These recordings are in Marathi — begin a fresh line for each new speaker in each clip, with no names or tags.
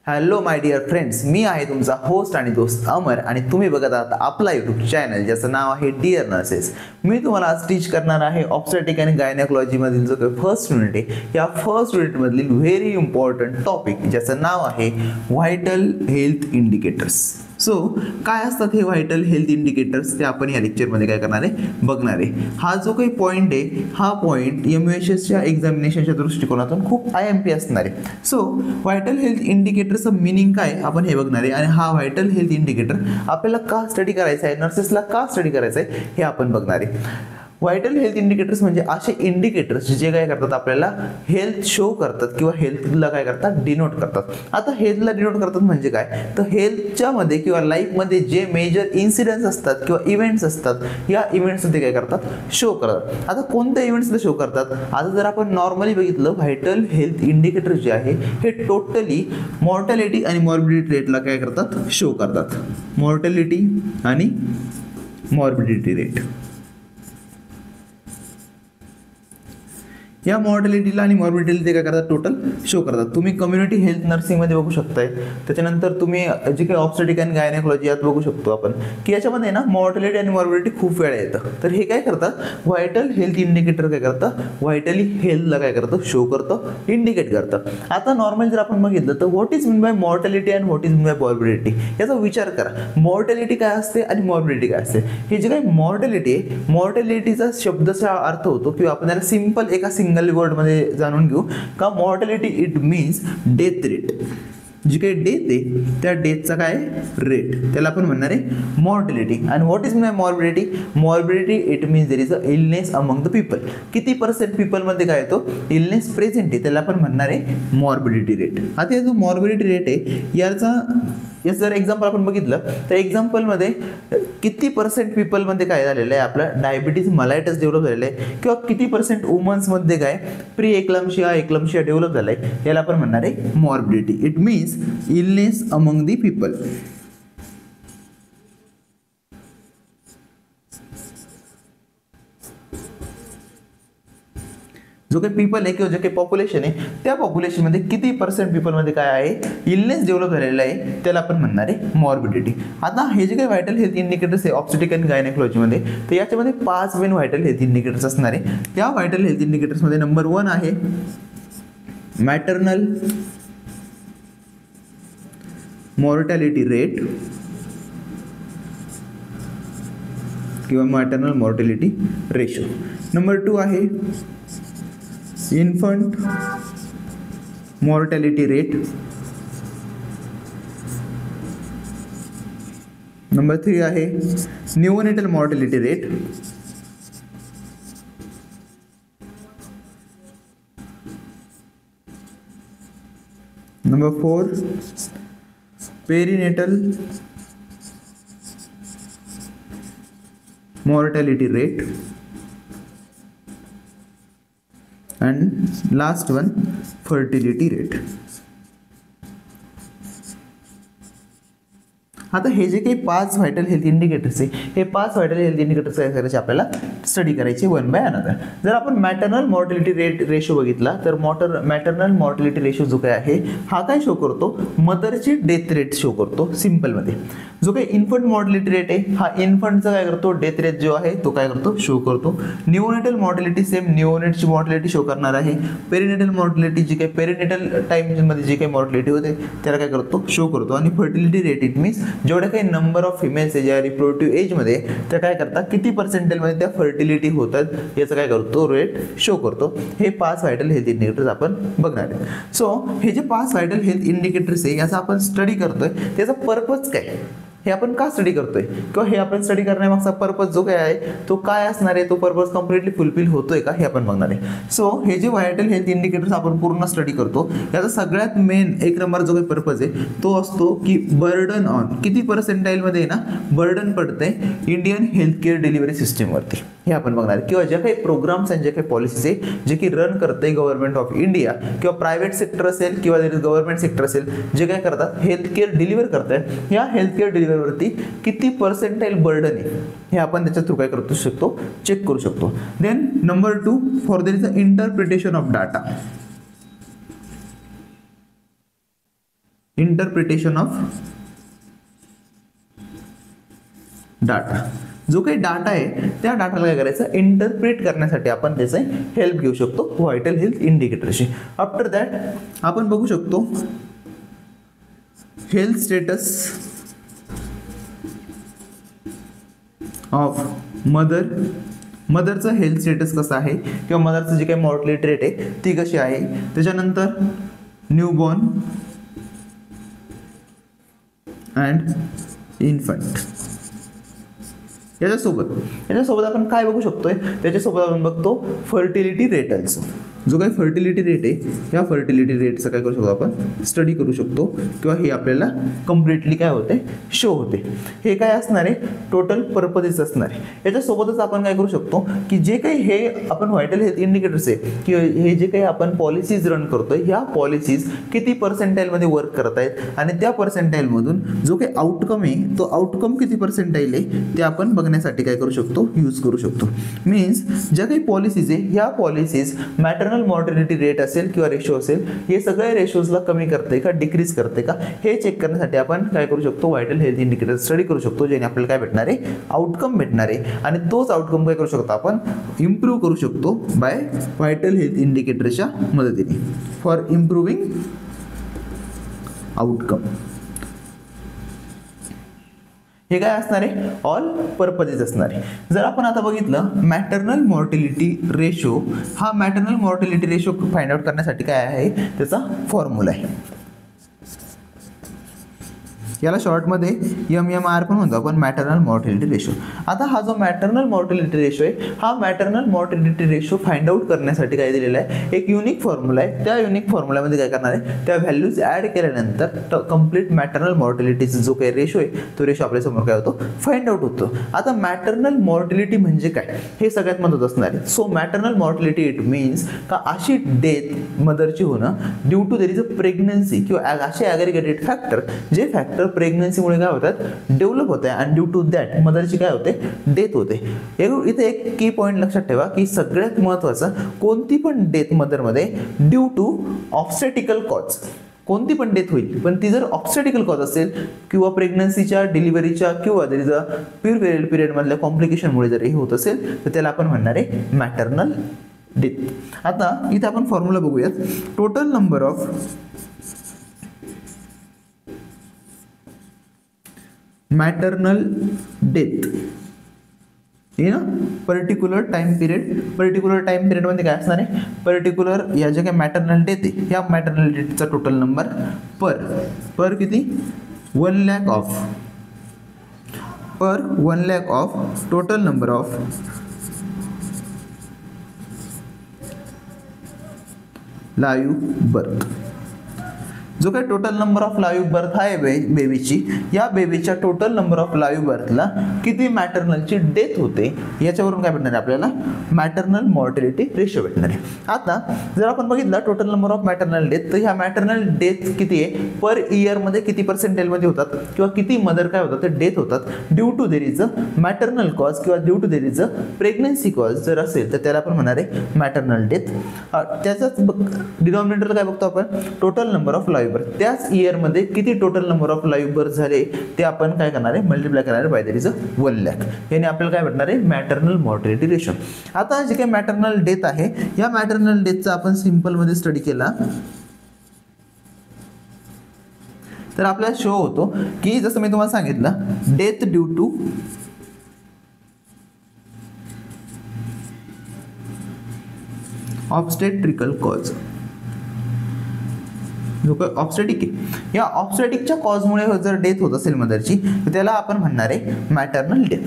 हॅलो माय डिअर फ्रेंड्स, मी आहे तुमचा होस्ट आणि दोस्त अमर आणि तुम्ही बघत आहात आपला यूट्यूब चॅनल ज्याचं नाव आहे डिअर नर्सेस. मी तुम्हाला आज टीच करणार आहे ऑब्स्टेटिक आणि गायनेकोलॉजी मधील जो काही फर्स्ट युनिट आहे या फर्स्ट युनिट मधील व्हेरी इम्पॉर्टंट टॉपिक ज्याचं नाव आहे व्हायटल हेल्थ इंडिकेटर्स. सो काय असतात हे व्हायटल हेल्थ इंडिकेटर्स ते आपण या लेक्चरमध्ये काय करणार आहे बघणार आहे. हा जो काही पॉईंट आहे हा पॉईंट MUHSच्या एक्झामिनेशनच्या दृष्टिकोनातून खूप IMP असणार आहे. सो व्हायटल हेल्थ इंडिकेटरचं मिनिंग काय आपण हे बघणार आहे आणि हा व्हायटल हेल्थ इंडिकेटर आपल्याला का स्टडी करायचा आहे, नर्सेसला का स्टडी करायचं आहे हे आपण बघणार आहे. व्हायटल हेल्थ इंडिकेटर्स म्हणजे असे इंडिकेटर्स जे काय करतात आपल्याला हेल्थ शो करतात किंवा हेल्थला काय करतात डिनोट करतात. आता हेल्थला डिनोट करतात म्हणजे काय तर हेल्थच्या मध्ये किंवा लाईफमध्ये जे मेजर इन्सिडेंट्स असतात किंवा इव्हेंट्स असतात या इव्हेंट्समध्ये काय करतात शो करतात. आता कोणत्या इव्हेंट्सला शो करतात, आता जर आपण नॉर्मली बघितलं व्हायटल हेल्थ इंडिकेटर जे आहे हे टोटली मॉर्टॅलिटी आणि मॉर्बिडिटी रेटला काय करतात शो करतात. मॉर्टॅलिटी आणि मॉर्बिडिटी रेट या मॉर्टॅलिटीला आणि मॉर्बिडिटीला ते काय करतात टोटल शो करतात. तुम्ही कम्युनिटी हेल्थ नर्सिंगमध्ये बघू शकताय, त्याच्यानंतर तुम्ही जे काही ऑब्स्टेटिक आणि गायनेकोलॉजी यात बघू शकतो आपण की याच्यामध्ये ना मॉर्टॅलिटी आणि मॉर्बिडिटी खूप वेळा येतं. तर हे काय करतात व्हायटल हेल्थ इंडिकेटर काय करतं व्हायटली हेल्थला काय करतं शो करतं, इंडिकेट करतं. आता नॉर्मल जर आपण बघितलं तर what is mean by mortality and what is mean by morbidity याचा विचार करा. मॉर्टॅलिटी काय असते आणि मॉर्बिडिटी काय असते. हे जे काही मॉर्टॅलिटी आहे मॉर्टॅलिटीचा शब्दाचा अर्थ होतो किंवा आपण त्याला सिंपल एका सिंगल वर्ड मध्ये जाणून घेऊ का mortality it means death rate. जी काही डेथ आहे त्या डेथचा काय रेट त्याला आपण म्हणणार आहे मॉर्टॅलिटी. आणि what is my morbidity, morbidity it means there is a illness among the people. किती पर्सेंट पीपलमध्ये काय येतो इलनेस प्रेझेंट आहे त्याला आपण म्हणणार आहे मॉर्बिडिटी रेट. आता जो मॉर्बिडिटी रेट आहे याचं जर एक्झाम्पल आपण बघितलं तर एक्झाम्पलमध्ये किती पर्सेंट पीपलमध्ये काय झालेलं आहे आपलं डायबिटीज मलायटस डेव्हलप झालेलं आहे किंवा किती पर्सेंट वुमन्समध्ये काय प्री एक्लम्शिया डेव्हलप झालं आहे याला आपण म्हणणार आहे morbidity. It means illness among the people. जो काही पीपल आहे किंवा जे काही पॉप्युलेशन आहे त्या पॉप्युलेशनमध्ये किती पर्सेंट पीपलमध्ये काय आहे इलनेस डेव्हलप झालेला आहे त्याला आपण म्हणणार आहे मॉर्बिडिटी. आता हे जे काही व्हायटल हेल्थ इंडिकेटर्स आहे ऑब्स्टेटिक आणि गायनेकोलॉजीमध्ये तर याच्यामध्ये 5 मेन व्हायटल हेल्थ इंडिकेटर्स असणार आहे. त्या व्हायटल हेल्थ इंडिकेटर्समध्ये नंबर 1 आहे मॅटर्नल मॉर्टॅलिटी रेट किंवा मॅटर्नल मॉर्टॅलिटी रेशो. नंबर 2 आहे इन्फंट मॉर्टॅलिटी रेट. नंबर 3 आहे neonatal mortality rate. Number 4 perinatal mortality rate. and last one fertility rate. आता हे जे काही 5 व्हायटल हेल्थ इंडिकेटर्स आहे हे 5 व्हायटल हेल्थ इंडिकेटर्स काय करायचे आपल्याला स्टडी करायचे वन बाय अनदर. जर आपण मॅटर्नल मॉर्टॅलिटी रेट रेशो बघितला तर मॅटर्नल मॉर्टॅलिटी रेशो जो काय आहे हा काय शो करतो मदरची डेथ रेट शो करतो सिंपलमध्ये. जो काही इन्फंट मॉर्टॅलिटी रेट आहे हा इन्फंटचा काय करतो डेथ रेट जो आहे तो काय करतो शो करतो. न्यूओनेटल मॉर्टॅलिटी सेम न्यूओनेटची मॉर्टॅलिटी शो करणार आहे. पेरिनेटल मॉर्टॅलिटी जी काही पेरिनेटल टाइममध्ये जी काही मॉर्टॅलिटी होते त्याला काय करतो शो करतो. आणि फर्टिलिटी रेट इट मीन्स जेवढे काही नंबर ऑफ फिमेल्स आहे ज्या रिप्रोडक्टिव्ह एजमध्ये त्या काय करतात किती पर्सेंटेजमध्ये त्या फर्टिलिटी होतात याचा काय करतो रेट शो करतो. हे 5 व्हायटल हेल्थ इंडिकेटर्स आपण बघणार आहे. सो हे जे 5 व्हायटल हेल्थ इंडिकेटर्स आहे याचा आपण स्टडी करतोय त्याचा पर्पज काय हे आपण का स्टडी करतोय किंवा हे आपण स्टडी करण्यामागचा पर्पज जो काय आहे तो काय असणार आहे तो पर्पज कम्प्लिटली फुलफिल होतोय का हे आपण बघणार आहे. सो हे जे व्हायटल हेल्थ इंडिकेटर्स आपण पूर्ण स्टडी करतो याचा सगळ्यात मेन एक नंबर जो काही पर्पज आहे तो असतो की बर्डन ऑन किती पर्सेंटाईलमध्ये ना बर्डन पडतंय इंडियन हेल्थ केअर डिलिव्हरी सिस्टीमवरती हे आपण बघणार. किंवा ज्या काही प्रोग्राम्स आणि ज्या काही पॉलिसीज आहे जे की रन करते गव्हर्नमेंट ऑफ इंडिया किंवा प्रायव्हेट सेक्टर असेल किंवा गव्हर्नमेंट सेक्टर असेल जे काय करतात हेल्थ केअर डिलिव्हर करतात या हेल्थ केअर डिलिव्हरीवरती किती पर्सेंटाईल बर्डन आहे हे आपण त्याच्या थ्रू काय करू शकतो चेक करू शकतो. Then number 2 for there is a interpretation of data. Interpretation of data. जो काही डाटा आहे त्या डाटाला काय करायचं, इंटरप्रिट करण्यासाठी आपण त्याचे हेल्प घेऊ शकतो व्हायटल हेल्थ इंडिकेटरशी. आफ्टर दॅट आपण बघू शकतो हेल्थ स्टेटस ऑफ मदरचं हेल्थ स्टेटस कसं आहे किंवा मदरचं जे काही मॉर्टॅलिटी रेट आहे ती कशी आहे. त्याच्यानंतर न्यूबॉर्न अँड इन्फंट. याच्यासोबत आपण काय बघू शकतोय, त्याच्यासोबत आपण बघतो फर्टिलिटी रेट. also जो काही फर्टिलिटी रेट आहे या फर्टिलिटी रेटचं काय करू शकतो आपण, स्टडी करू शकतो किंवा हे आपल्याला कम्प्लिटली काय होते, शो होते. हे काय असणार आहे, टोटल पर्पजेस असणार आहे. याच्यासोबतच आपण काय करू शकतो की जे काही हे आपण व्हायटल हेल्थ इंडिकेटर्स आहे किंवा हे जे काही आपण पॉलिसीज रन करतोय ह्या पॉलिसीज किती पर्सेंटाईलमध्ये वर्क करत आहेत आणि त्या पर्सेंटाईलमधून जो काही आउटकम आहे तो आउटकम किती पर्सेंटाईल आहे ते आपण बघण्यासाठी काय करू शकतो, यूज करू शकतो. मीन्स ज्या काही पॉलिसीज आहे ह्या पॉलिसीज मॅटर्नल मॉर्टॅलिटी रेट असेल किंवा रेशो असेल हे सगळे रेशोजला कमी करते का डिक्रीज करते का हे चेक करण्यासाठी आपण काय करू शकतो, व्हायटल हेल्थ इंडिकेटर स्टडी करू शकतो, ज्याने आपल्याला काय भेटणार आहे, आउटकम भेटणार आहे. आणि तोच आउटकम काय करू शकतो आपण, इम्प्रूव्ह करू शकतो बाय व्हायटल हेल्थ इंडिकेटरच्या मदतीने फॉर इम्प्रूव्हिंग आउटकम. हे काय असणार आहे, ऑल पर्पजेस असणार आहे. जर आपण आता बघितलं मॅटर्नल मॉर्टॅलिटी रेशो, हा maternal mortality ratio find out करण्यासाठी काय आहे, त्याचा फॉर्म्युला आहे. याला शॉर्टमध्ये MMR पण म्हणतो आपण, मॅटर्नल मॉर्टॅलिटी रेशो. आता हा जो मॅटर्नल मॉर्टॅलिटी रेशो आहे हा maternal mortality ratio find out करण्यासाठी काय दिलेला आहे, एक युनिक फॉर्म्युला आहे. त्या युनिक फॉर्म्युलामध्ये काय करणार आहे, त्या व्हॅल्यूज ॲड केल्यानंतर कंप्लीट मॅटर्नल मॉर्टॅलिटीचा जो काही रेशो आहे तो रेशो आपल्यासमोर काय होतो, फाइंड आउट होतो. आता मॅटर्नल मॉर्टॅलिटी म्हणजे काय हे सगळ्यात महत्त्वाचं असणार आहे. So maternal mortality it means का अशी डेथ मदरची होणं due to there is a pregnancy किंवा असे ॲग्रिगेटेड फॅक्टर जे फॅक्टर प्रेग्नन्सीमुळे काय होतात, डेव्हलप होते आणि ड्यू टू दॅट मदरची काय होते, डेथ होते. इथे एक की पॉईंट लक्षात ठेवा की सगळ्यात महत्त्वाचं, कोणती पण डेथ मदरमध्ये ड्यू टू ऑब्स्टॅटिकल कॉज, कोणती पण डेथ होईल पण ती जर ऑब्स्टॅटिकल कॉज असेल किंवा प्रेग्नन्सीच्या डिलिव्हरीच्या किंवा दर इज अ प्युअर पिरियडमधल्या कॉम्प्लिकेशनमुळे जर हे होत असेल तर त्याला आपण म्हणणार आहे मॅटर्नल डेथ. आता इथे आपण फॉर्म्युला बघूयात. Total number of maternal death in a particular time period मध्ये काय असणार आहे, पर्टिक्युलर या ज्या काही मॅटर्नल डेथ आहे या मॅटर्नल डेथचा टोटल नंबर पर किती 1 lakh of total number of live birth. जो काही total number of live birth आहे बेबीची, या बेबीच्या टोटल नंबर ऑफ लाईव्ह बर्थला किती मॅटर्नलची डेथ होते याच्यावरून काय भेटणार आहे आपल्याला, मॅटर्नल मॉर्टॅलिटी रेशो भेटणार आहे. आता जर आपण बघितलं total number of maternal death, तर ह्या मॅटर्नल डेथ किती आहे, पर इयरमध्ये किती पर्सेंटेजमध्ये होतात किंवा किती मदर काय होतात ते डेथ होतात due to there is a maternal cause किंवा due to there is a pregnancy cause जर असेल तर त्याला आपण म्हणणार आहे मॅटर्नल डेथ. त्याचाच डिनॉमिनेटर काय बघतो आपण, total number of live birth. त्याच इयरमध्ये किती total number of live birth झाले ते आपण काय करणार आहे, मल्टिप्लाय करणार आहे बाय देयर इज अ 1 लाख. याने आपल्याला काय भेटणार आहे, मॅटर्नल मॉर्टॅलिटी रेशो. आता जे काही मॅटर्नल डेथ आहे या मॅटर्नल डेथचा आपण सिंपल मध्ये स्टडी केला तर आपल्याला शो होतो की जसं मी तुम्हाला सांगितलं, death due to obstetrical cause, जो काही ऑब्स्टॅटिक आहे या ऑब्स्टॅटिकच्या कॉजमुळे जर डेथ होत असेल मदरची तर त्याला आपण म्हणणार आहे मॅटर्नल डेथ.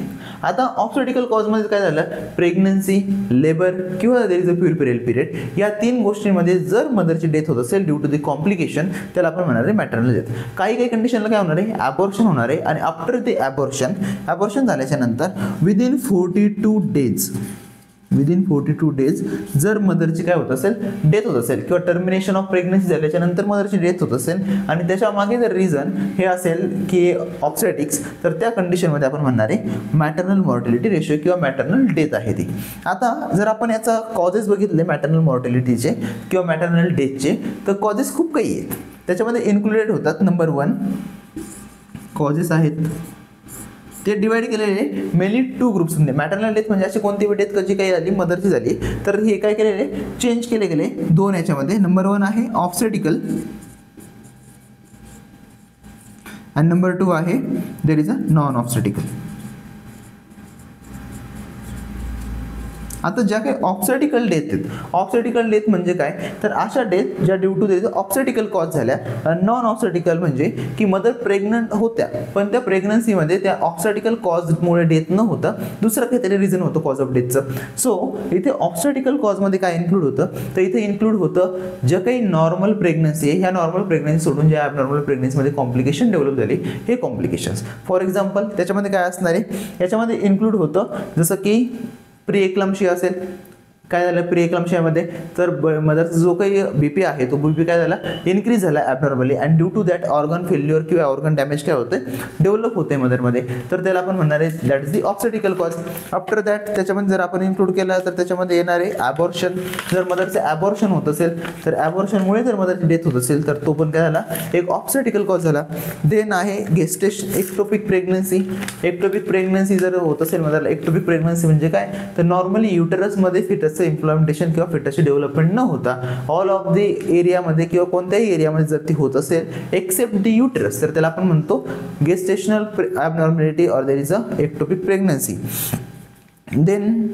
आता ऑब्स्टॅटिकल कॉजमध्ये काय झालं, प्रेग्नन्सी, लेबर किंवा देर इज अ प्युअर पिरियड या 3 गोष्टींमध्ये जर मदरची डेथ होत असेल ड्यू टू द कॉम्प्लिकेशन त्याला आपण म्हणणार आहे मॅटर्नल डेथ. काही कंडिशनला काय होणार आहे, ॲबॉर्शन होणार आहे आणि आफ्टर द ॲबॉर्शन झाल्याच्या नंतर विदिन 42 डेज विदिन 42 डेज जर मदरची काय होत असेल, डेथ होत असेल किंवा टर्मिनेशन ऑफ प्रेग्नन्सी झाल्याच्या नंतर मदरची डेथ होत असेल आणि त्याच्या मागे जर रिझन हे असेल की ऑब्स्टेटिक्स, तर त्या कंडिशनमध्ये आपण म्हणणार आहे मॅटर्नल मॉर्टॅलिटी रेशो किंवा मॅटर्नल डेथ आहे ती. आता जर आपण याचा कॉजेस बघितले मॅटर्नल मॉर्टॅलिटीचे किंवा मॅटर्नल डेथचे, तर कॉजेस खूप काही आहेत. त्याच्यामध्ये इन्क्लुडेड होतात नंबर 1 कॉजेस आहेत ते डिवाइड केलेले मेनली 2 ग्रुप्समध्ये. मॅटर्नल डेथ म्हणजे अशी कोणती डेथ कशी काही झाली, मदरची झाली, तर हे काय केलेले चेंज केले गेले 2 याच्यामध्ये. नंबर 1 आहे ऑब्स्टेटिकल आणि नंबर 2 आहे there is a non obstetrical. आता ज्या काही ऑब्स्टेटिकल डेथ आहेत, ऑब्स्टेटिकल डेथ म्हणजे काय, तर अशा डेथ ज्या due to there obstetrical cause झाल्या. नॉन ऑब्स्टेटिकल म्हणजे की मदर प्रेग्नंट होत्या पण त्या प्रेग्नन्सीमध्ये त्या ऑब्स्टेटिकल कॉजमुळे डेथ न होता दुसरं काहीतरी रिझन होतं कॉज ऑफ डेथचं. सो इथे ऑब्स्टेटिकल कॉजमध्ये काय इन्क्लूड होतं, तर इथे इन्क्लूड होतं ज्या काही नॉर्मल प्रेग्नन्सी आहे, ह्या नॉर्मल प्रेग्नन्सी सोडून ज्या ॲबनॉर्मल प्रेग्नन्सीमध्ये कॉम्प्लिकेशन डेव्हलप झाली, हे कॉम्प्लिकेशन्स. फॉर एक्झाम्पल त्याच्यामध्ये काय असणार आहे, याच्यामध्ये इन्क्लूड होतं जसं की प्री-एक्लाम्पशिया असेल. काय झालं प्री-एक्लाम्पशियामध्ये, तर मदरचा जो काही बीपी आहे तो बीपी काय झाला, इन्क्रीज झाला abnormally and due to that organ failure किंवा ऑर्गन डॅमेज काय होते, डेव्हलप होते मदरमध्ये, तर त्याला आपण म्हणणार आहे that is the obstetrical cause. After that त्याच्यामध्ये जर आपण इन्क्लूड केला तर त्याच्यामध्ये येणार आहे ॲबॉर्शन. जर मदरचं ॲबॉर्शन होत असेल तर ॲबॉर्शनमुळे जर मदरची डेथ होत असेल तर तो पण काय झाला, एक ऑब्स्टेटिकल कॉज झाला. देन आहे gestation ectopic pregnancy. Ectopic pregnancy जर होत असेल मदरला, एक्टोपिक प्रेग्नन्सी म्हणजे काय, तर नॉर्मली युटरसमध्ये फिटस इम्प्लांटेशन किंवा फिटसची डेव्हलपमेंट न होता ऑल ऑफ द एरियामध्ये किंवा कोणत्याही एरियामध्ये जर ती होत असेल एक्सेप्ट द युटरस, तर त्याला आपण म्हणतो gestational abnormality or there is a ectopic pregnancy. Then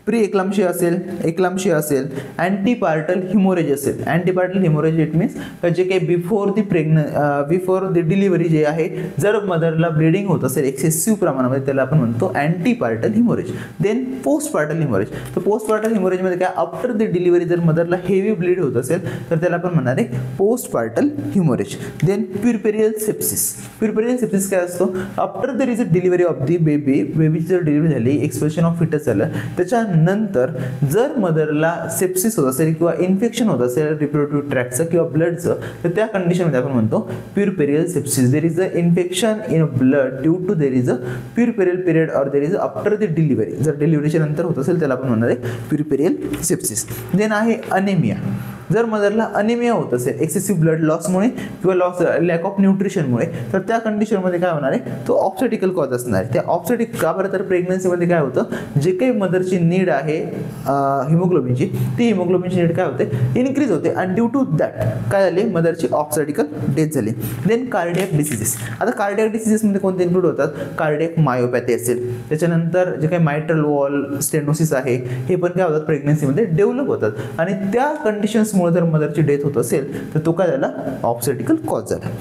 pre-eclampsia असेल, एक्लाम्पशिया असेल, अँटीपार्टल हिमोरेज असेल. अँटीपार्टल हिमोरेज इट मीन्स जे काही बिफोर द डिलिव्हरी जे आहे जर मदरला ब्लिडिंग होत असेल एक्सेसिव्ह प्रमाणामध्ये, त्याला आपण म्हणतो antepartal haemorrhage. Then postpartal haemorrhage. तर पोस्टपार्टल हिमोरेजमध्ये काय, आफ्टर द डिलिव्हरी जर मदरला हेवी ब्लीड होत असेल तर त्याला आपण म्हणणार आहे postpartal haemorrhage. Then puerperal sepsis. Puerperal sepsis काय असतो, after there is a delivery of the बेबीची जर डिलिव्हरी झाली, एक्सप्रेशन ऑफ फिटस झालं, त्याच्या नंतर जर मदरला सेप्सिस होत असेल किंवा इन्फेक्शन होत असेल रिप्रोडक्टिव्ह ट्रॅक्टचं किंवा ब्लडचं, तर त्या कंडिशनमध्ये आपण म्हणतो puerperal sepsis. There is a infection in blood due to there is a puerperal period or there is after the delivery. जर डिलिव्हरीच्या नंतर होत असेल त्याला आपण म्हणणार आहे प्युरपेरियल सेप्सिस. देन आहे अनेमिया. जर मदरला अनेमिया होत असेल एक्सेसिव्ह ब्लड लॉसमुळे किंवा लॅक ऑफ न्यूट्रिशनमुळे, तर त्या कंडिशनमध्ये काय होणार आहे, तो ऑब्स्टेटिकल कॉज असणार आहे. त्या ऑब्स्टेटिक का बरं, तर प्रेग्नन्सीमध्ये काय होतं, जे काही मदरची नीड आहे हिमोग्लोबिनची, ती हिमोग्लोबिनची नीड काय होते, इन्क्रीज होते आणि ड्यू टू दॅट काय झाली, मदरची ऑब्स्टेटिकल डेथ झाली. Then cardiac diseases. आता कार्डियक डिसिजेसमध्ये कोणते इन्क्लूड होतात, कार्डियक मायोपॅथी असेल, त्याच्यानंतर जे काही मायट्रल वॉल स्टेनोसिस आहे, हे पण काय होतात प्रेग्नन्सीमध्ये डेव्हलप होतात आणि त्या कंडिशन्समुळे जर मदरची डेथ होत असेल तर तो काय झाला, ऑब्स्टेटिकल कॉज झाला.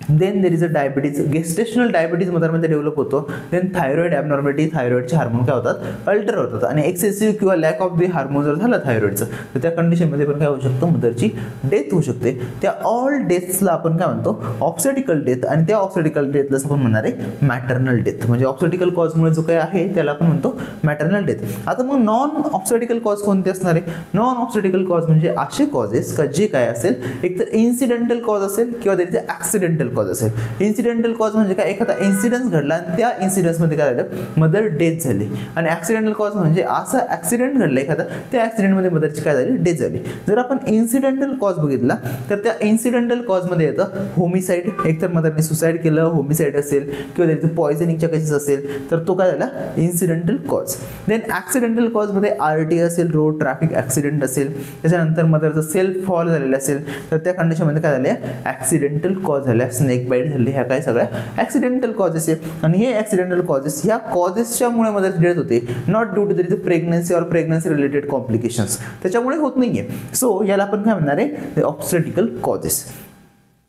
Then there is a diabetes. Gestational diabetes मदरमध्ये डेव्हलप होतो. Then thyroid abnormality. थायरॉइडचे हार्मोन काय होतात, अल्टर होतात आणि एक्सेसिव्ह किंवा लॅक ऑफ द हार्मोन जर झालं थायरॉइडचं, तर त्या कंडिशनमध्ये पण काय होऊ शकतं, मदरची डेथ होऊ शकते. त्या ऑल डेथ्सला आपण काय म्हणतो, ऑब्स्टेटिकल डेथ. आणि त्या ऑब्स्टेटिकल डेथलाच आपण म्हणणार आहे मॅटर्नल डेथ. म्हणजे ऑब्स्टेटिकल कॉजमुळे जो काही आहे त्याला आपण म्हणतो मॅटर्नल डेथ. आता मग नॉन ऑब्स्टेटिकल कॉज कोणते असणार आहे, नॉन ऑब्स्टेटिकल कॉज म्हणजे असे कॉजेस का जे काय असेल, एक तर इन्सिडेंटल कॉज असेल किंवा देर इज अ ॲक्सिडेंटल कॉज असेल. इन्सिडेंटल कॉज म्हणजे काय, एखादा इन्सिडेंट घडला आणि त्या इन्सिडेंटमध्ये काय झालं, मदर डेथ झाली. आणि ॲक्सिडेंटल कॉज म्हणजे असा ॲक्सिडेंट घडला एखादा, त्या ॲक्सिडेंटमध्ये मदरची काय झाली, डेथ झाली. जर आपण इन्सिडेंटल कॉज बघितला तर त्या इन्सिडेंटल कॉजमध्ये येतं होमिसाईड. एकतर मदरने सुसाईड केलं, होमिसाईड असेल किंवा त्याचं पॉयझनिंगच्या केसेस असेल तर तो काय झाला, इन्सिडेंटल कॉज. देन ॲक्सिडेंटल कॉजमध्ये RT असेल, रोड ट्रॅफिक ॲक्सिडेंट असेल, त्याच्यानंतर मदरचं सेल्फ फॉल झालेलं असेल तर त्या कंडिशनमध्ये काय झालं, ॲक्सिडेंटल कॉज झाल्या, स्नेक बाईट झाली, ह्या काय सगळ्या ॲक्सिडेंटल कॉजेस आहे. आणि हे ॲक्सिडेंटल कॉजेस ह्या कॉजेसच्यामुळे मदरची डेथ होते, not due to there is pregnancy or pregnancy related complications, त्याच्यामुळे होत नाहीये. सो याला आपण काय म्हणणार आहे, ऑब्स्टेटिकल कॉजेस.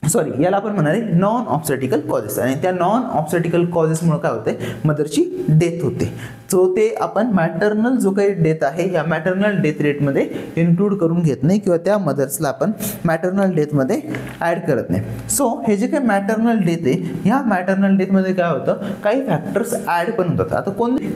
सॉरी, याला आपण म्हणणार आहे नॉन ऑब्स्टेटिकल कॉजेस. आणि त्या नॉन ऑब्स्टेटिकल कॉजेसमुळे काय होते, मदरची डेथ होते. सो ते आपण मॅटर्नल जो काही डेथ आहे या मॅटर्नल डेथ रेटमध्ये इन्क्लूड करून घेत नाही किंवा त्या मदर्सला आपण मॅटर्नल डेथमध्ये ॲड करत नाही. सो हे जे काही मॅटर्नल डेथ आहे ह्या मॅटर्नल डेथमध्ये काय होतं, काही फॅक्टर्स ॲड पण होतात. आता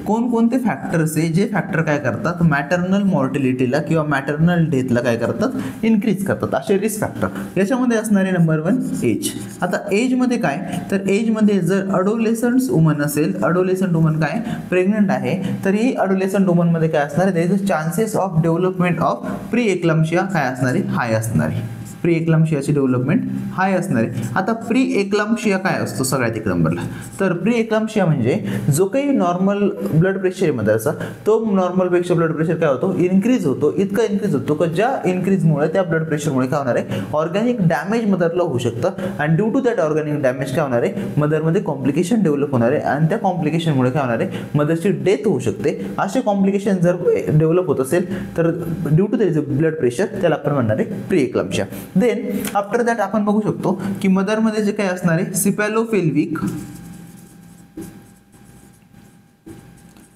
कोणते फॅक्टर्स आहे जे फॅक्टर काय करतात मॅटर्नल मॉर्टिलिटीला किंवा मॅटर्नल डेथला काय करतात, इन्क्रीज करतात. असे रिस्क फॅक्टर याच्यामध्ये असणारे नंबर 1 एज. आता एजमध्ये काय, तर एजमध्ये जर अडोलेसंट वुमन असेल, अडोलेसंट वुमन काय प्रेग्नंट आहे, तर ही अडोलेसंट वुमनमध्ये काय असणार आहे, there is chances of development of pre-eclampsia काय असणार आहे, हाय असणार आहे. प्री एक्लाम्शियाची डेव्हलपमेंट हाय असणार आहे. आता प्री एक्लाम्शिया काय असतो सगळ्यात एक नंबरला, तर प्री एक्लाम्शिया म्हणजे जो काही नॉर्मल ब्लड प्रेशर आहे मदरचा, तो नॉर्मलपेक्षा ब्लड प्रेशर काय होतो, इन्क्रीज होतो. इतका इन्क्रीज होतो की ज्या इन्क्रीजमुळे त्या ब्लड प्रेशरमुळे काय होणार आहे, ऑर्गॅनिक डॅमेज मदरला होऊ शकतं. आणि due to that organic damage काय होणार आहे, मदरमध्ये कॉम्प्लिकेशन डेव्हलप होणार आहे. आणि त्या कॉम्प्लिकेशनमुळे काय होणार आहे, मदरची डेथ होऊ शकते. असे कॉम्प्लिकेशन जर डेव्हलप होत असेल तर due to that blood pressure त्याला आपण म्हणणार आहे pre eclampsia. Then after that आपण बघू शकतो की मदरमध्ये जे काही असणार आहे सिपॅलोपेल्विक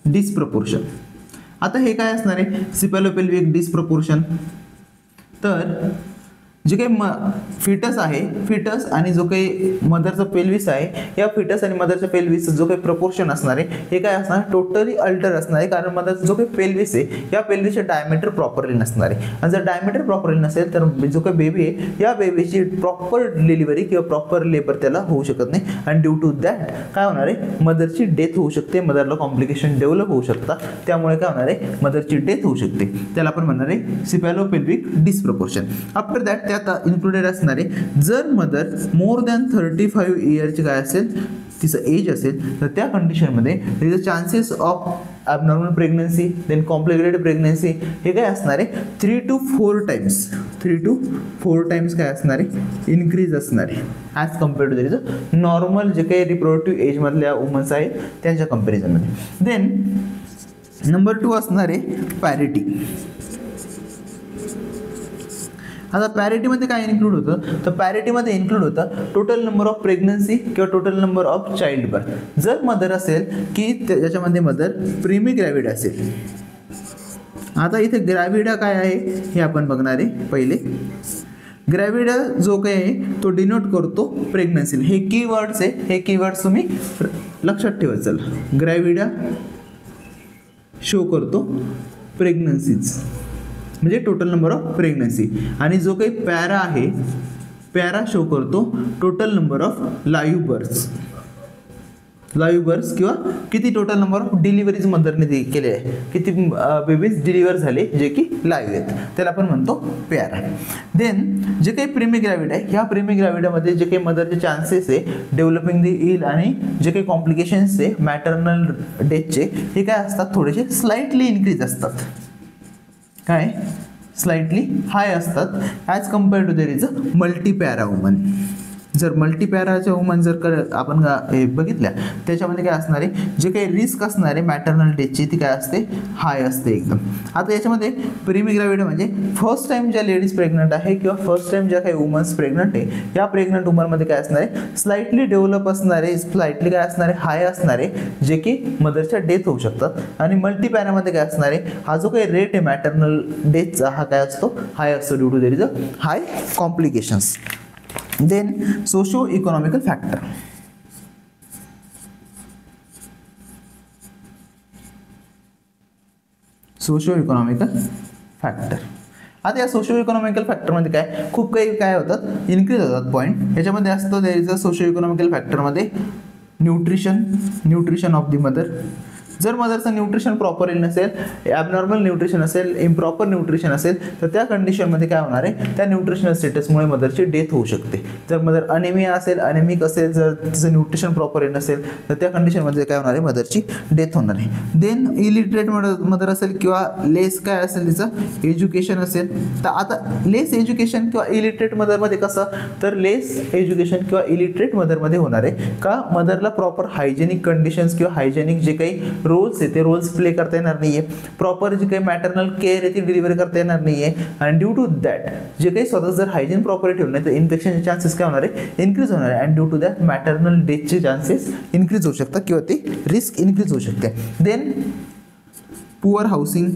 डिस्प्रपोर्शन. आता हे काय असणार आहे सिपॅलोपेल्विक डिस्प्रपोर्शन, तर जे काही फिटस आहे, फिटस आणि जो काही मदरचा पेल्विस आहे, या फिटस आणि मदरच्या पेल्विस जो काही प्रपोर्शन असणार आहे हे काय असणार, टोटली अल्टर असणार आहे. कारण मदरचा जो काही पेल्विस आहे या पेल्विसचे डायमीटर प्रॉपरली नसणार आहे. आणि जर डायमीटर प्रॉपरली नसेल तर जो काही बेबी आहे या बेबीची प्रॉपर डिलिव्हरी किंवा प्रॉपर लेबर त्याला होऊ शकत नाही. आणि ड्यू टू दॅट काय होणार आहे, मदरची डेथ होऊ शकते, मदरला कॉम्प्लिकेशन डेव्हलप होऊ शकतात. त्यामुळे काय होणार आहे, मदरची डेथ होऊ शकते. त्याला आपण म्हणणार आहे सिपॅलोपेल्विक डिस्प्रपोर्शन. आफ्टर दॅट त्यात इन्क्लुडेड असणारे जर मदर मोर दॅन 35 इयरची काय असेल, तिचं एज असेल, तर त्या कंडिशनमध्ये there is a chances of abnormal pregnancy, then complicated pregnancy. हे काय असणार आहे 3 to 4 टाइम्स काय असणार आहे, इन्क्रीज असणार आहे as compared to there is a normal जे काही रिप्रोडक्टिव्ह एजमधल्या वुमन्स आहेत त्यांच्या कंपॅरिझनमध्ये. देन नंबर 2 असणार आहे पॅरिटी. आता पॅरिटीमध्ये काय इन्क्लूड होतं, तर पॅरिटीमध्ये इन्क्लूड होतं टोटल नंबर ऑफ प्रेग्नन्सी किंवा total number of child birth. जर मदर असेल की त्याच्यामध्ये मदर प्रीमी ग्रॅव्हिड असेल. आता इथे ग्रॅव्हिडा काय आहे हे आपण बघणार आहे. पहिले ग्रॅव्हिडा जो काय आहे तो डिनोट करतो प्रेग्नन्सी. हे कीवर्ड्स आहे, हे कीवर्ड्स तुम्ही लक्षात ठेवा. चला, ग्रॅव्हिडा शो करतो प्रेग्नन्सीज म्हणजे टोटल नंबर ऑफ प्रेग्नन्सी. आणि जो काही पॅरा आहे, पॅरा शो करतो total number of live births किंवा किती टोटल नंबर ऑफ डिलिव्हरीज मदरने केले आहे, किती बेबीज डिलिव्हर झाले जे की लाईव्ह आहेत, त्याला आपण म्हणतो पॅरा. देन जे काही प्रीमी ग्रॅव्हिड आहे, ह्या प्रीमी ग्रॅव्हिडामध्ये जे काही मदरचे चान्सेस आहे डेव्हलपिंग दी इल आणि जे काही कॉम्प्लिकेशन्स आहे मॅटर्नल डेथचे, हे काय असतात, थोडेसे स्लाइटली इन्क्रीज असतात. काय स्लाइटली हाय असतात as compared to there is a multipara woman. जर मल्टीपॅराच्या वुमन जर आपण हे बघितल्या त्याच्यामध्ये काय असणार आहे, जे काही रिस्क असणार आहे मॅटर्नल डेथची ती काय असते, हाय असते एकदम. आता याच्यामध्ये प्रीमी ग्रॅव्हिड म्हणजे फर्स्ट टाइम ज्या लेडीज प्रेग्नंट आहे किंवा फर्स्ट टाइम ज्या काही वुमन्स प्रेग्नंट आहे, या प्रेग्नंट वुमनमध्ये काय असणार आहे, स्लाइटली डेव्हलप असणार आहे, स्लाइटली काय असणार आहे, हाय असणार आहे, जे की मदरच्या डेथ होऊ शकतात. आणि मल्टीपॅरामध्ये काय असणार आहे, हा जो काही रेट आहे मॅटर्नल डेथचा हा काय असतो, हाय असतो due to there is a high complications. Then socio economical factor. Socio economical factor. आता या सोशो इकॉनॉमिकल फॅक्टरमध्ये काय खूप काही काय होतात, इन्क्रीज होतात पॉईंट. याच्यामध्ये असतं there is a socio economical फॅक्टरमध्ये न्यूट्रिशन ऑफ द मदर. जर मदरचं न्यूट्रिशन प्रॉपरली नसेल, ॲबनॉर्मल न्यूट्रिशन असेल, इम्प्रॉपर न्यूट्रिशन असेल, तर त्या कंडिशनमध्ये काय होणार आहे, त्या न्यूट्रिशनल स्टेटसमुळे मदरची डेथ होऊ शकते. जर मदर अनेमिया असेल, अनेमिक असेल, जर तिचं न्यूट्रिशन प्रॉपरली नसेल तर त्या कंडिशनमध्ये काय होणार आहे, मदरची डेथ होणार आहे. देन इलिटरेट मदर असेल किंवा लेस काय असेल तिचं एज्युकेशन असेल, तर आता लेस एज्युकेशन किंवा इलिटरेट मदरमध्ये कसं, तर लेस एज्युकेशन किंवा इलिटरेट मदरमध्ये होणार आहे का, मदरला प्रॉपर हायजेनिक कंडिशन्स किंवा हायजेनिक जे काही रोल्स आहे ते रोल्स प्ले करता येणार नाहीये, प्रॉपर जे काही मॅटर्नल केअर आहे ती डिलिव्हरी करता येणार नाहीये. आणि ड्यू टू दॅट जे काही स्वतः जर हायजीन प्रॉपर ठेवलं नाही तर इन्फेक्शनचे चान्सेस काय होणार आहे, इन्क्रीज होणार आहे. आणि ड्यू टू दॅट मॅटर्नल डेथचे चान्सेस इन्क्रीज होऊ शकतात किंवा ते रिस्क इन्क्रीज होऊ शकते. देन पुअर हाऊसिंग,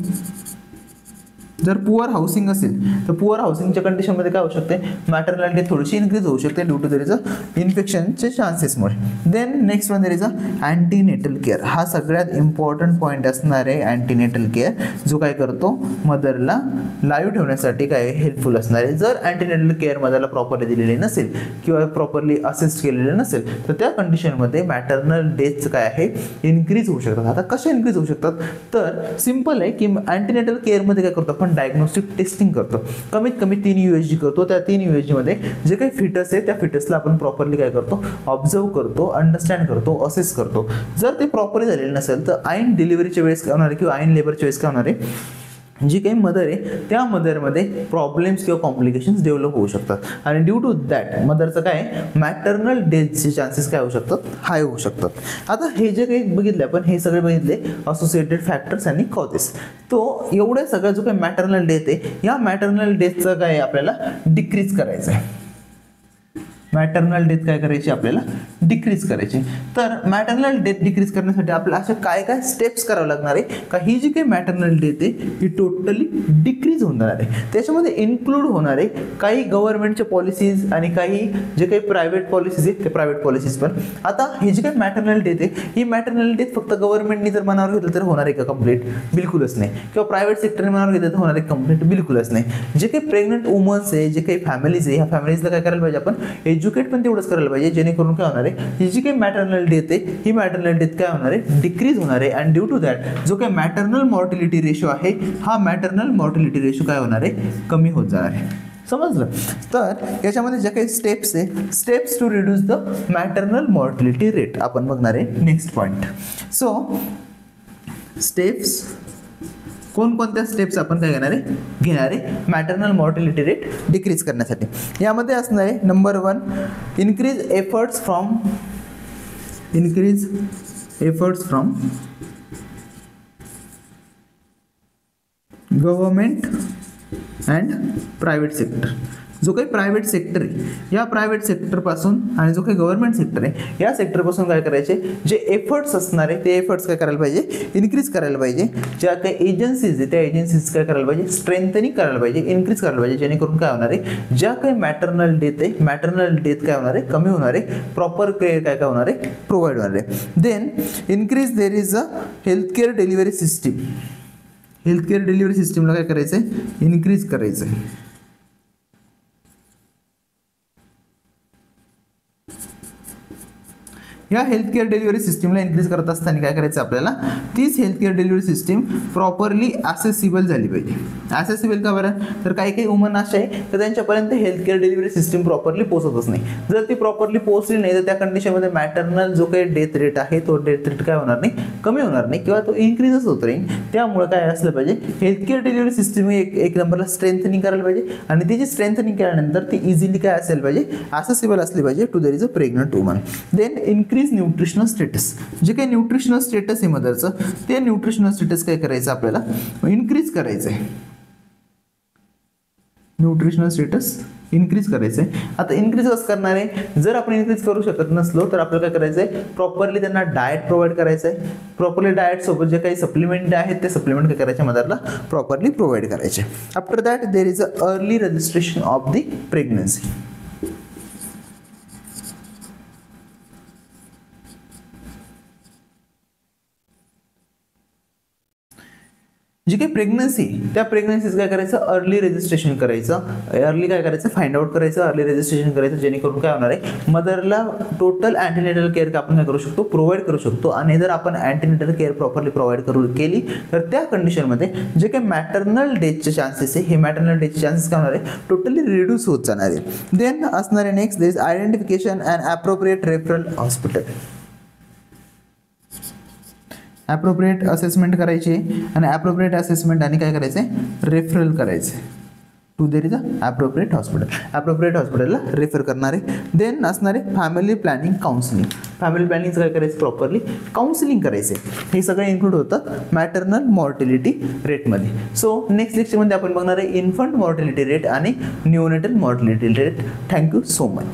जर पुअर हाऊसिंग असेल तर पुअर हाऊसिंगच्या कंडिशनमध्ये काय होऊ शकते, मॅटर्नॅलिटी थोडीशी इन्क्रीज होऊ शकते due to there is a इन्फेक्शनचे चान्सेसमुळे. Then next one there is a antenatal care. हा सगळ्यात इम्पॉर्टंट पॉईंट असणार आहे अँटीनेटल केअर, जो काय करतो मदरला लाईव्ह ठेवण्यासाठी काय हेल्पफुल असणार आहे. जर अँटीनेटल केअर मदरला प्रॉपरली दिलेली नसेल किंवा प्रॉपरली असिस्ट केलेलं नसेल तर त्या कंडिशनमध्ये मॅटर्नल डेथचं काय आहे इन्क्रीज होऊ शकतात. आता कशा इन्क्रीज होऊ शकतात, तर सिम्पल आहे की अँटीनेटल केअरमध्ये काय करतो आपण डायग्नोस्टिक टेस्टिंग करतो. कमीत कमी 3 USG करतो. त्या 3 USG मध्ये जे काही फिटस आहे त्या फिटसला आपण प्रॉपरली काय करतो, ऑब्झर्व करतो, अंडरस्टँड करतो, असेस करतो. जर ते प्रॉपरली झालेलं नसेल तर ऐन डिलिव्हरीच्या वेळेस काय होणार आहे किंवा ऐन लेबरच्या वेळेस काय होणार आहे, जी काही मदर आहे त्या मदरमध्ये प्रॉब्लेम्स किंवा कॉम्प्लिकेशन्स डेव्हलप होऊ शकतात आणि ड्यू टू दॅट मदरचं काय मॅटर्नल डेथचे चान्सेस काय होऊ शकतात, हाय होऊ शकतात. आता हे जे काही बघितले आपण हे सगळे बघितले असोसिएटेड फॅक्टर्स आणि कॉजेस. तो एवढ्या सगळ्या जो काही मॅटर्नल डेथ आहे या मॅटर्नल डेथचं काय आपल्याला डिक्रीज करायचं आहे. मॅटर्नल डेथ काय करायची आपल्याला डिक्रीज करायची. तर मॅटर्नल डेथ डिक्रीज करण्यासाठी आपल्याला अशा काय काय स्टेप्स करावं लागणार आहे का ही जी काही मॅटर्नल डेथ आहे ही टोटली डिक्रीज होणार आहे. त्याच्यामध्ये इन्क्लूड होणार आहे काही गव्हर्नमेंटच्या पॉलिसीज आणि काही जे काही प्रायव्हेट पॉलिसीज आहेत ते प्रायव्हेट पॉलिसीज पण. आता ही जी काही मॅटर्नल डेथ आहे ही मॅटर्नल डेथ फक्त गव्हर्नमेंटने जर मनावर घेतलं तर होणार आहे का कंप्लीट, बिलकुलच नाही. किंवा प्रायव्हेट सेक्टरने मनावर घेतलं तर होणार आहे कंप्लीट, बिलकुलच नाही. जे काही प्रेग्नंट वुमन्स आहे जे काही फॅमिलीज आहे ह्या फॅमिलीजला काय करायला पाहिजे आपण एज्युकेट पण तेवढंच करायला पाहिजे जेणेकरून काय होणार आहे ही जी काही मॅटर्नल डेथ आहे ही मॅटर्नल डेथ काय होणार आहे डिक्रीज होणार आहे. आणि ड्यू टू दॅट जो काही मॅटर्नल मॉर्टिलिटी रेशो आहे हा मॅटर्नल मॉर्टिलिटी रेशो काय होणार आहे कमी होत जाणार आहे. समजलं. तर याच्यामध्ये ज्या काही स्टेप्स आहे steps to reduce the maternal mortality rate आपण बघणार आहे नेक्स्ट पॉईंट. सो स्टेप्स कोणकोणत्या स्टेप्स आपण काय घेणार आहे मॅटर्नल मॉर्टिलिटी रेट डिक्रीज करण्यासाठी. यामध्ये असणार आहे number 1 increase efforts from government and private sector. जो काही प्रायव्हेट सेक्टर आहे या प्रायव्हेट सेक्टरपासून आणि जो काही गव्हर्नमेंट सेक्टर आहे या सेक्टरपासून काय करायचे जे एफर्ट्स असणार आहे ते एफर्ट्स काय करायला पाहिजे इन्क्रीज करायला पाहिजे. ज्या काही एजन्सीज आहे त्या एजन्सीज काय करायला पाहिजे स्ट्रेंथनिंग करायला पाहिजे, इन्क्रीज करायला पाहिजे जेणेकरून काय होणार आहे ज्या काही मॅटर्नल डेथ आहे मॅटर्नल डेथ काय होणार आहे कमी होणार आहे, प्रॉपर केअर काय काय होणार आहे प्रोव्हाइड होणार आहे. Then increase there is a healthcare delivery system. Healthcare delivery सिस्टीमला काय करायचं आहे इन्क्रीज करायचं आहे. या हेल्थकेअर डिलिव्हरी सिस्टीमला इन्क्रीज करत असताना काय करायचं आपल्याला तीच healthcare delivery system properly accessible झाली पाहिजे. ॲसेसिबल का बरं, तर काही काही वुमन अशा आहे तर त्यांच्यापर्यंत हेल्थकेअर डिलिव्हरी सिस्टीम प्रॉपरली पोहोचतच नाही. जर ती प्रॉपरली पोहोचली नाही तर त्या कंडिशनमध्ये मॅटर्नल जो काही डेथ रेट आहे तो डेथ रेट काय होणार नाही कमी होणार नाही किंवा तो इन्क्रीजच होत राहील. त्यामुळे काय असलं पाहिजे हेल्थकेअर डिलिव्हरी सिस्टीम एक नंबरला स्ट्रेंथनिंग करायला पाहिजे आणि तिची स्ट्रेंथनिंग केल्यानंतर ती इझिली काय असेल पाहिजे ॲसेसिबल असली पाहिजे to there is a pregnant woman. Then increase nutritional status. जे काही न्यूट्रिशनल स्टेटस आहे मदरचं ते न्यूट्रिशनल स्टेटस काय करायचं आपल्याला इन्क्रीज करायचं आहे. न्यूट्रिशनल स्टेटस इन्क्रीज करायचं आहे. आता इन्क्रीज कसं करणार आहे, जर आपण इन्क्रीज करू शकत नसलो तर आपल्याला काय करायचं आहे प्रॉपरली त्यांना डाएट प्रोव्हाइड करायचं आहे. प्रॉपरली डाएट सोबत जे काही सप्लिमेंट आहेत ते सप्लिमेंट काय करायचे मदरला प्रॉपरली प्रोव्हाइड करायचे. After that there is a early registration of the pregnancy. जी काही प्रेग्नन्सी त्या प्रेग्नन्सीज काय करायचं अर्ली रजिस्ट्रेशन करायचं, अर्ली काय करायचं फाइंड आउट करायचं, अर्ली रजिस्ट्रेशन करायचं जेणेकरून काय होणार आहे मदरला टोटल अँटीनेटल केअर आपण काय करू शकतो प्रोव्हाइड करू शकतो. आणि जर आपण अँटीनेटल केअर प्रॉपरली प्रोव्हाइड केली तर त्या कंडिशनमध्ये जे काही मॅटर्नल डेथचे चान्सेस आहे हे मॅटर्नल डेथचे चान्सेस काय होणार आहे टोटली रिड्यूस होत जाणार आहे. देन असणार आहे next this identification and appropriate referral hospital. Appropriate assessment करायची आणि ॲप्रोप्रिएट असेसमेंट आणि काय करायचं आहे रेफरल करायचं to there is a appropriate hospital. Appropriate हॉस्पिटलला रेफर करणार आहे. देन असणार आहे फॅमिली प्लॅनिंग काउन्सिलिंग. फॅमिली प्लॅनिंगचं काय करायचं प्रॉपरली काउन्सिलिंग करायचं. हे सगळे इन्क्लूड होतात मॅटर्नल मॉर्टिलिटी रेटमध्ये. सो नेक्स्ट लेक्चरमध्ये आपण बघणार आहे इन्फंट मॉर्टिलिटी रेट आणि neonatal mortality rate. Thank you so much.